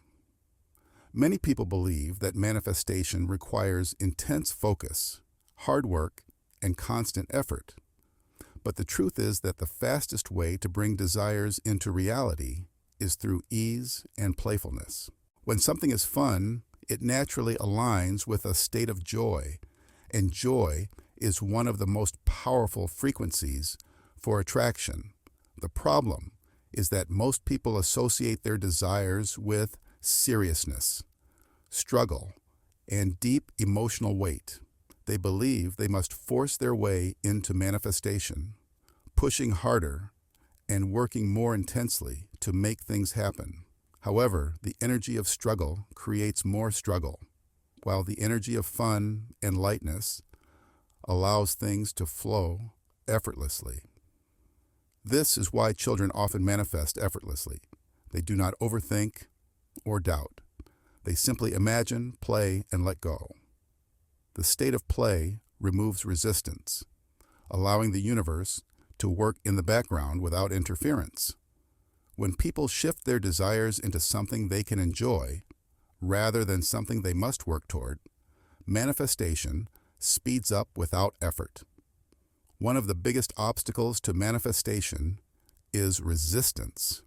S1: Many people believe that manifestation requires intense focus, hard work, and constant effort. But the truth is that the fastest way to bring desires into reality is through ease and playfulness. When something is fun, it naturally aligns with a state of joy, and joy is one of the most powerful frequencies for attraction. The problem is that most people associate their desires with seriousness, struggle, and deep emotional weight. They believe they must force their way into manifestation, pushing harder and working more intensely to make things happen. However, the energy of struggle creates more struggle, while the energy of fun and lightness allows things to flow effortlessly. This is why children often manifest effortlessly. They do not overthink or doubt. They simply imagine, play, and let go. The state of play removes resistance, allowing the universe to work in the background without interference. When people shift their desires into something they can enjoy, rather than something they must work toward, manifestation speeds up without effort. One of the biggest obstacles to manifestation is resistance.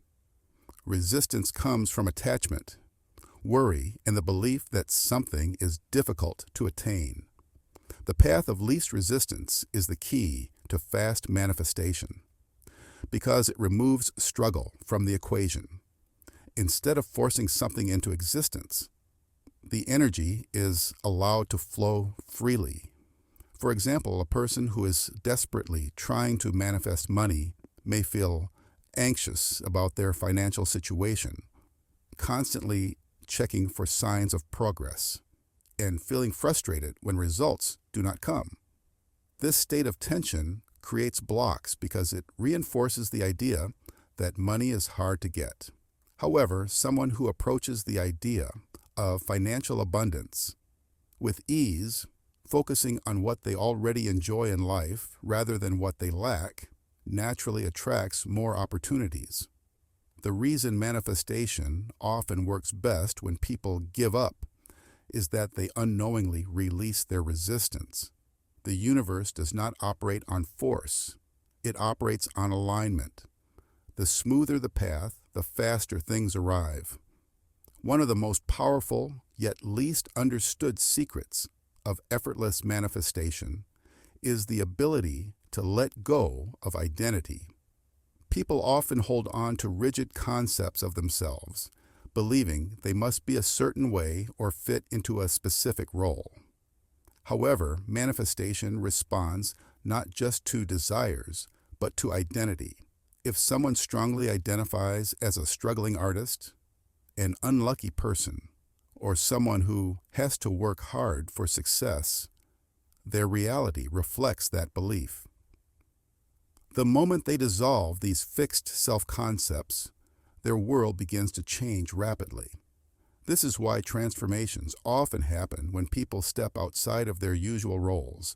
S1: Resistance comes from attachment, worry, and the belief that something is difficult to attain. The path of least resistance is the key to fast manifestation because it removes struggle from the equation. Instead of forcing something into existence, the energy is allowed to flow freely. For example, a person who is desperately trying to manifest money may feel anxious about their financial situation, constantly checking for signs of progress, and feeling frustrated when results do not come. This state of tension creates blocks because it reinforces the idea that money is hard to get. However, someone who approaches the idea of financial abundance with ease, focusing on what they already enjoy in life rather than what they lack, naturally attracts more opportunities. The reason manifestation often works best when people give up is that they unknowingly release their resistance. The universe does not operate on force. It operates on alignment. The smoother the path, the faster things arrive. One of the most powerful yet least understood secrets of effortless manifestation is the ability to let go of identity. People often hold on to rigid concepts of themselves, believing they must be a certain way or fit into a specific role. However, manifestation responds not just to desires, but to identity. If someone strongly identifies as a struggling artist, an unlucky person or someone who has to work hard for success, their reality reflects that belief. The moment they dissolve these fixed self-concepts, their world begins to change rapidly. This is why transformations often happen when people step outside of their usual roles.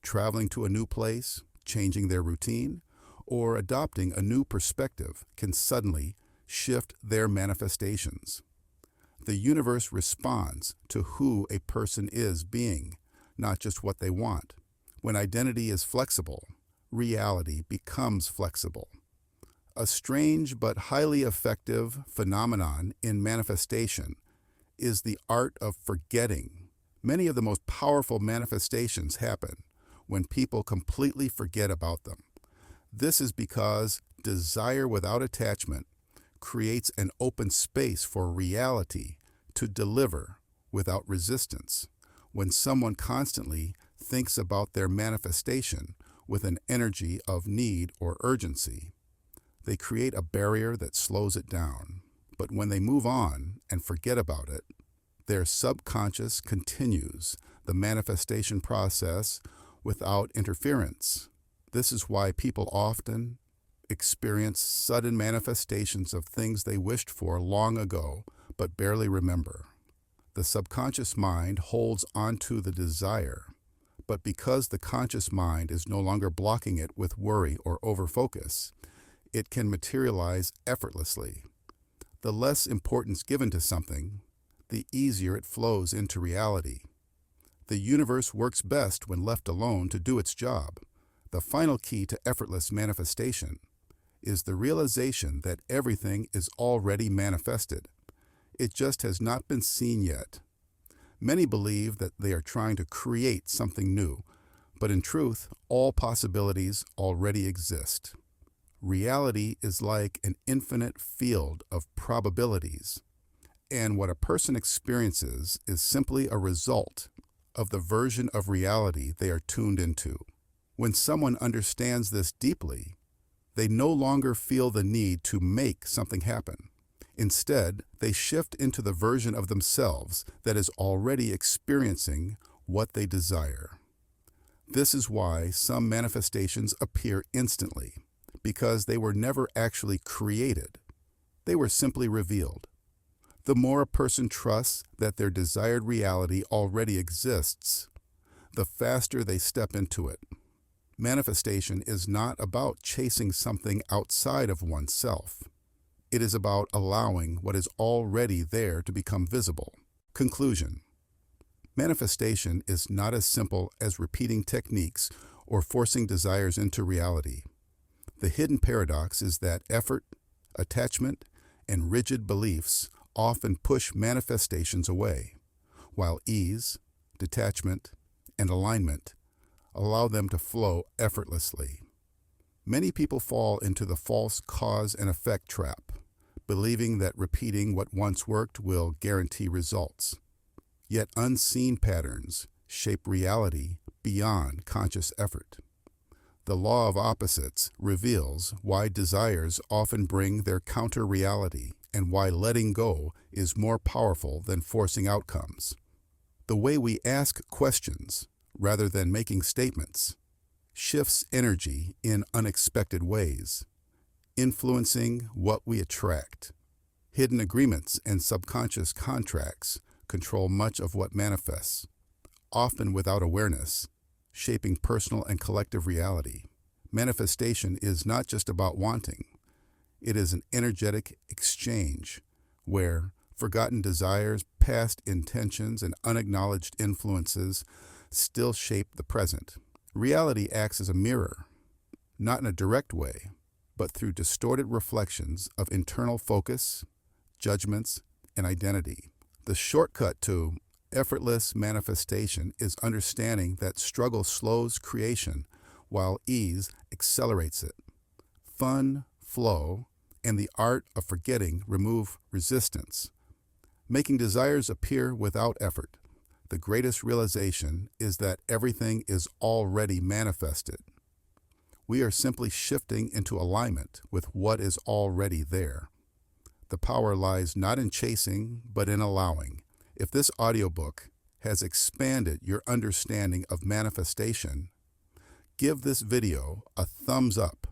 S1: Traveling to a new place, changing their routine, or adopting a new perspective can suddenly shift their manifestations. The universe responds to who a person is being, not just what they want. When identity is flexible, reality becomes flexible. A strange but highly effective phenomenon in manifestation is the art of forgetting. Many of the most powerful manifestations happen when people completely forget about them. This is because desire without attachment creates an open space for reality to deliver without resistance. When someone constantly thinks about their manifestation with an energy of need or urgency, they create a barrier that slows it down. But when they move on and forget about it, their subconscious continues the manifestation process without interference. This is why people often experience sudden manifestations of things they wished for long ago but barely remember. The subconscious mind holds onto the desire, but because the conscious mind is no longer blocking it with worry or overfocus, it can materialize effortlessly. The less importance given to something, the easier it flows into reality. The universe works best when left alone to do its job. The final key to effortless manifestation is the realization that everything is already manifested. It just has not been seen yet. Many believe that they are trying to create something new, but in truth, all possibilities already exist. Reality is like an infinite field of probabilities, and what a person experiences is simply a result of the version of reality they are tuned into. When someone understands this deeply, they no longer feel the need to make something happen. Instead, they shift into the version of themselves that is already experiencing what they desire. This is why some manifestations appear instantly, because they were never actually created. They were simply revealed. The more a person trusts that their desired reality already exists, the faster they step into it. Manifestation is not about chasing something outside of oneself. It is about allowing what is already there to become visible. Conclusion. Manifestation is not as simple as repeating techniques or forcing desires into reality. The hidden paradox is that effort, attachment, and rigid beliefs often push manifestations away, while ease, detachment, and alignment allow them to flow effortlessly. Many people fall into the false cause and effect trap, believing that repeating what once worked will guarantee results. Yet unseen patterns shape reality beyond conscious effort. The law of opposites reveals why desires often bring their counter-reality and why letting go is more powerful than forcing outcomes. The way we ask questions, rather than making statements, shifts energy in unexpected ways, influencing what we attract. Hidden agreements and subconscious contracts control much of what manifests, often without awareness, shaping personal and collective reality. Manifestation is not just about wanting. It is an energetic exchange where forgotten desires, past intentions, and unacknowledged influences still shape the present. Reality acts as a mirror, not in a direct way, but through distorted reflections of internal focus, judgments, and identity. The shortcut to effortless manifestation is understanding that struggle slows creation while ease accelerates it. Fun, flow, and the art of forgetting remove resistance, making desires appear without effort. The greatest realization is that everything is already manifested. We are simply shifting into alignment with what is already there. the power lies not in chasing, but in allowing. If this audiobook has expanded your understanding of manifestation, give this video a thumbs up.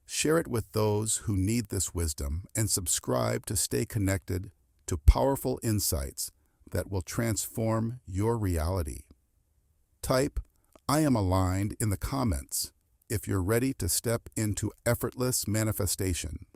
S1: Share it with those who need this wisdom and subscribe to stay connected to powerful insights that will transform your reality. Type "I am aligned" in the comments if you're ready to step into effortless manifestation.